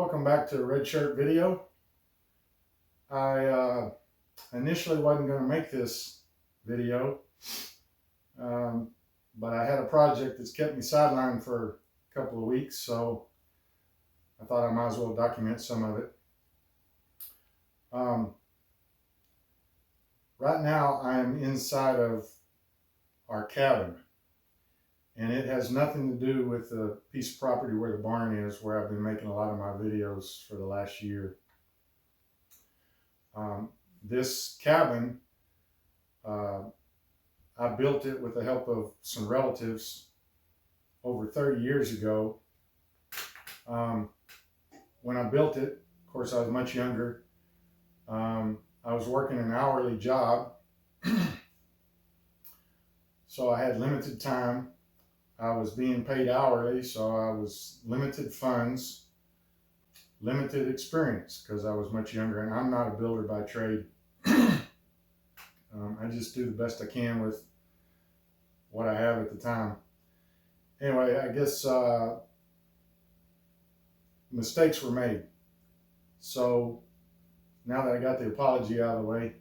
Welcome back to a Red Shirt video. I initially wasn't going to make this video, but I had a project that's kept me sidelined for a couple of weeks, so I thought I might as well document some of it. Right now I am inside of our cabin, and it has nothing to do with the piece of property where the barn is, where I've been making a lot of my videos for the last year. This cabin, I built it with the help of some relatives over 30 years ago. When I built it, of course, I was much younger. I was working an hourly job, so I had limited time. I was being paid hourly, so I was limited funds, limited experience because I was much younger, and I'm not a builder by trade. I just do the best I can with what I have at the time. Anyway, I guess mistakes were made. So now that I got the apology out of the way,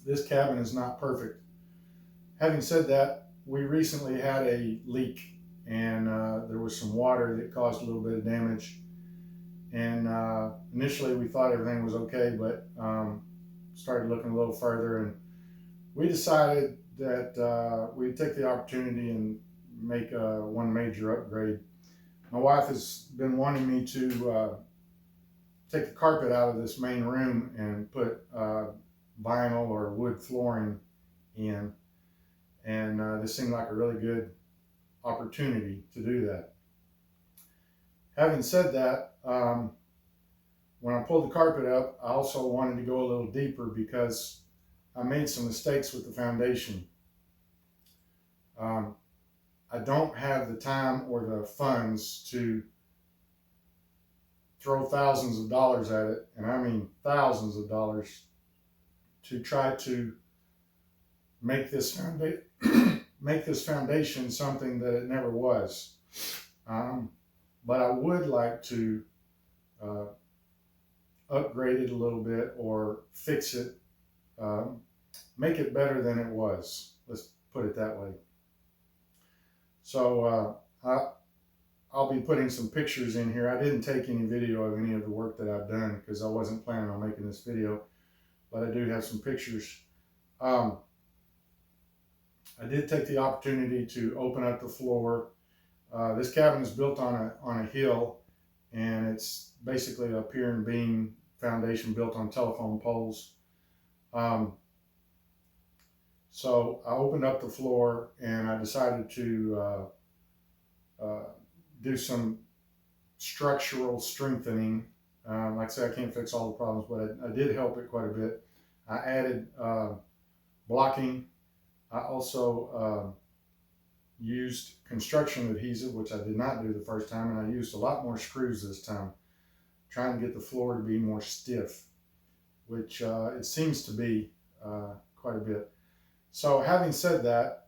this cabin is not perfect. Having said that, we recently had a leak, and there was some water that caused a little bit of damage. And initially we thought everything was okay, but started looking a little further, and we decided that we'd take the opportunity and make one major upgrade. My wife has been wanting me to take the carpet out of this main room and put vinyl or wood flooring in, and this seemed like a really good opportunity to do that. Having said that, when I pulled the carpet up, I also wanted to go a little deeper because I made some mistakes with the foundation. I don't have the time or the funds to throw thousands of dollars at it, and I mean thousands of dollars, to try to make this foundation something that it never was. But I would like to upgrade it a little bit or fix it, make it better than it was. Let's put it that way. So I'll be putting some pictures in here. I didn't take any video of any of the work that I've done because I wasn't planning on making this video, but I do have some pictures. I did take the opportunity to open up the floor. This cabin is built on a hill, and it's basically a pier and beam foundation built on telephone poles. So I opened up the floor, and I decided to do some structural strengthening. Like I said, I can't fix all the problems, but I did help it quite a bit. I added blocking. I also used construction adhesive, which I did not do the first time, and I used a lot more screws this time, trying to get the floor to be more stiff, which it seems to be quite a bit. So having said that,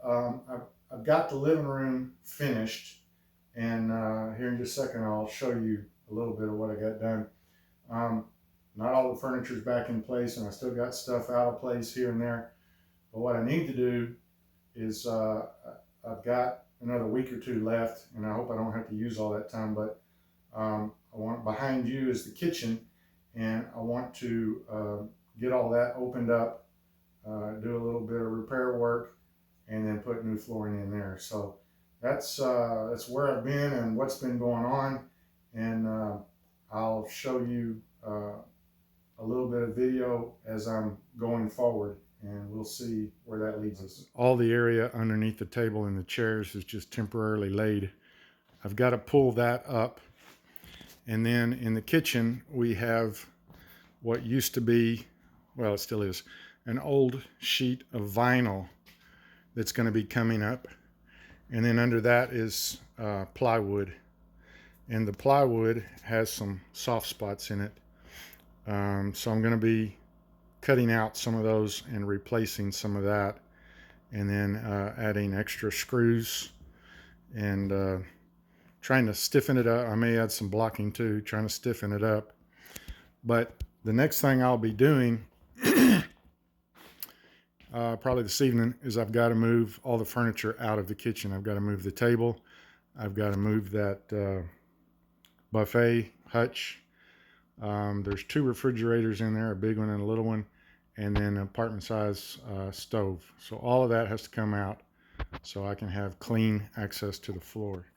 I've got the living room finished, and here in just a second I'll show you a little bit of what I got done. Not all the furniture's back in place, and I still got stuff out of place here and there. But what I need to do is I've got another week or two left, and I hope I don't have to use all that time, but I want, behind you is the kitchen, and I want to get all that opened up, do a little bit of repair work, and then put new flooring in there. So that's where I've been and what's been going on, and I'll show you a little bit of video as I'm going forward, and we'll see where that leads us. All the area underneath the table and the chairs is just temporarily laid. I've got to pull that up, and then in the kitchen we have what used to be, well, it still is, an old sheet of vinyl that's going to be coming up, and then under that is plywood, and the plywood has some soft spots in it, so I'm going to be cutting out some of those and replacing some of that, and then adding extra screws and trying to stiffen it up. I may add some blocking too, trying to stiffen it up. But the next thing I'll be doing probably this evening is I've got to move all the furniture out of the kitchen. I've got to move the table. I've got to move that buffet hutch. There's 2 refrigerators in there, a big one and a little one, and then an apartment size stove. So all of that has to come out so I can have clean access to the floor.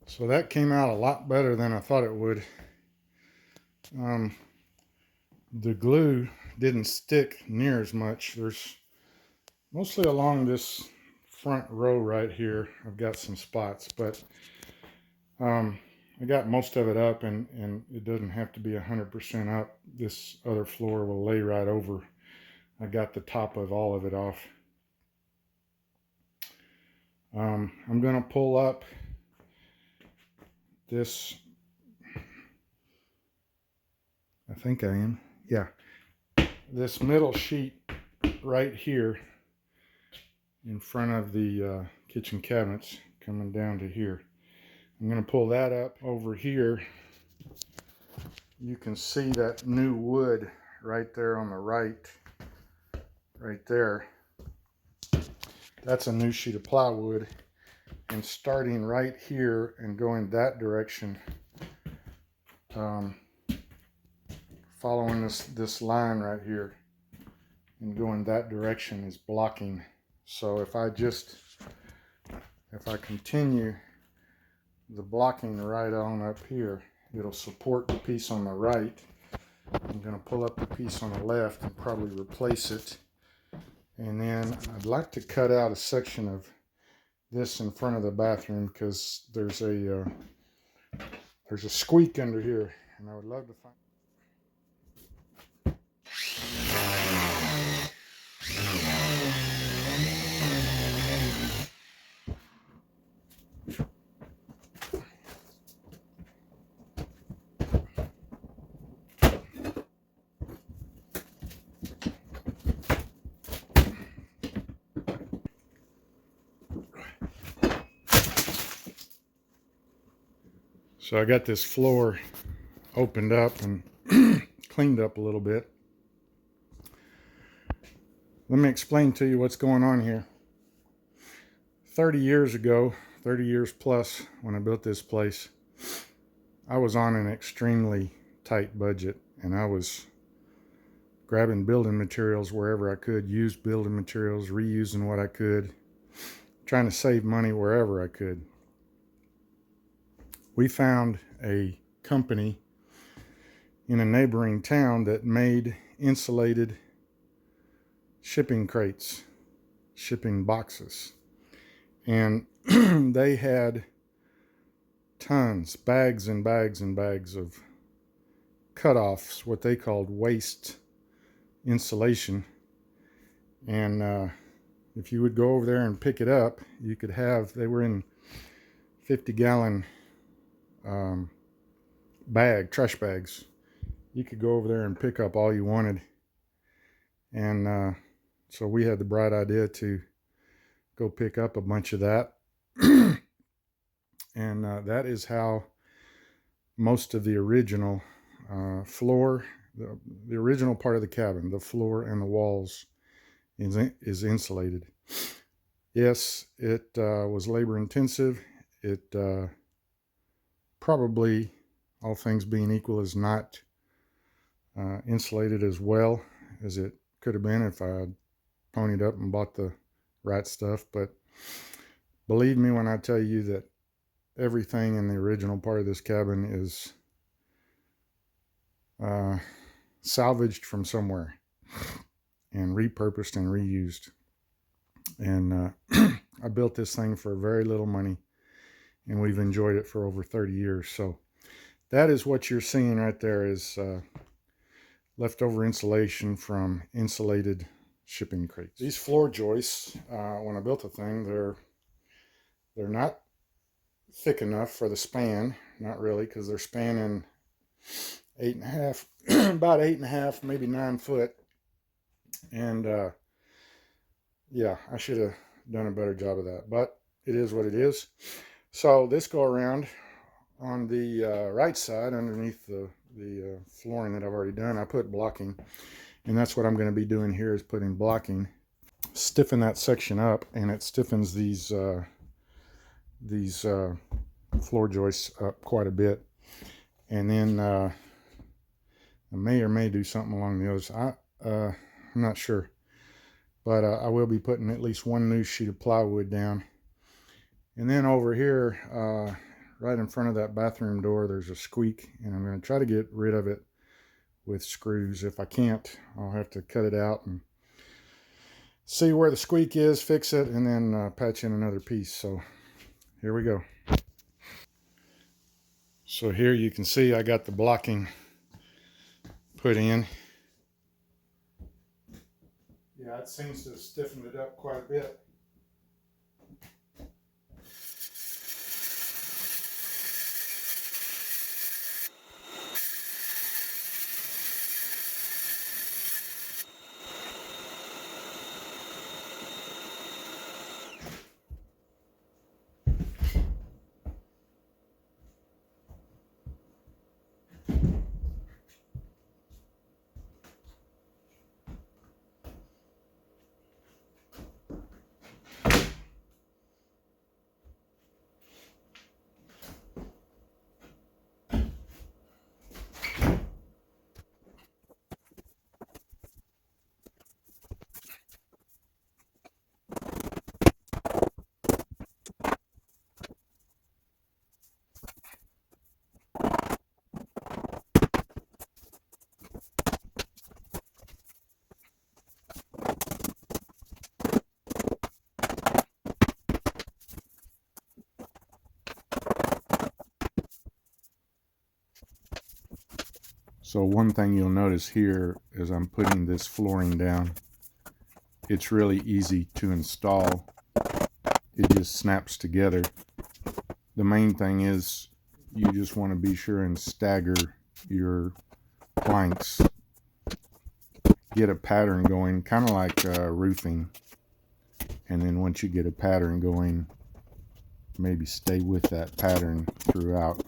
So that came out a lot better than I thought it would. The glue didn't stick near as much. There's mostly along this front row right here, I've got some spots, but I got most of it up, and it doesn't have to be 100% up. This other floor will lay right over. I got the top of all of it off. I'm going to pull up this, I think I am, yeah, this middle sheet right here in front of the kitchen cabinets coming down to here. I'm going to pull that up over here. You can see that new wood right there on the right there. That's a new sheet of plywood, and starting right here and going that direction, following this line right here and going that direction is blocking. So if I continue the blocking right on up here, it'll support the piece on the right. I'm going to pull up the piece on the left and probably replace it. And then I'd like to cut out a section of this in front of the bathroom, because there's a squeak under here, and I would love to find. So I got this floor opened up and cleaned up a little bit. Let me explain to you what's going on here. 30 years ago, 30 years plus, when I built this place, I was on an extremely tight budget, and I was grabbing building materials wherever I could, used building materials, reusing what I could, trying to save money wherever I could. We found a company in a neighboring town that made insulated shipping crates, shipping boxes. And they had tons, bags and bags and bags of cutoffs, what they called waste insulation. And if you would go over there and pick it up, you could have, they were in 50-gallon trash bags. You could go over there and pick up all you wanted. And so we had the bright idea to go pick up a bunch of that. And that is how most of the original floor, the original part of the cabin, the floor and the walls is insulated. Yes, it was labor intensive. It probably, all things being equal, is not insulated as well as it could have been if I had ponied up and bought the right stuff. But believe me when I tell you that everything in the original part of this cabin is salvaged from somewhere and repurposed and reused. And I built this thing for very little money, and we've enjoyed it for over 30 years. So that is what you're seeing right there, is leftover insulation from insulated shipping crates. These floor joists, when I built the thing, they're not thick enough for the span. Not really, because they're spanning 8.5, about 8.5, maybe 9 foot. And yeah, I should have done a better job of that, but it is what it is. So this go around on the right side, underneath the flooring that I've already done, I put blocking, and that's what I'm going to be doing here, is putting blocking. Stiffen that section up, and it stiffens these floor joists up quite a bit. And then I may or may do something along the others. I'm not sure, but I will be putting at least one new sheet of plywood down. And then over here, right in front of that bathroom door, there's a squeak, and I'm going to try to get rid of it with screws. If I can't, I'll have to cut it out and see where the squeak is, fix it, and then patch in another piece. So here we go. So here you can see I got the blocking put in. Yeah, it seems to have stiffened it up quite a bit. So one thing you'll notice here as I'm putting this flooring down, it's really easy to install. It just snaps together. The main thing is you just want to be sure and stagger your planks. Get a pattern going, kind of like roofing. And then once you get a pattern going, maybe stay with that pattern throughout.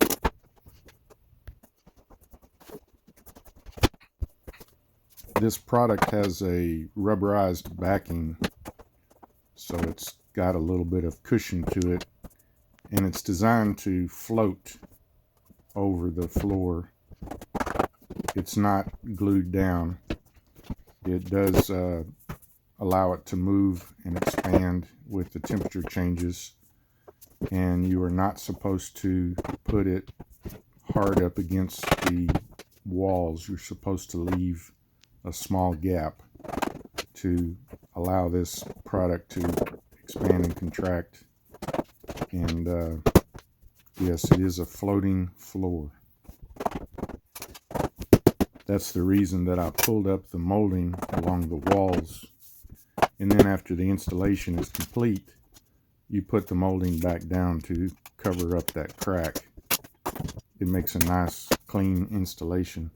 This product has a rubberized backing, so it's got a little bit of cushion to it, and it's designed to float over the floor. It's not glued down. It does allow it to move and expand with the temperature changes, and you are not supposed to put it hard up against the walls. You're supposed to leave a small gap to allow this product to expand and contract. And yes, it is a floating floor. That's the reason that I pulled up the molding along the walls, and then after the installation is complete, you put the molding back down to cover up that crack. It makes a nice clean installation.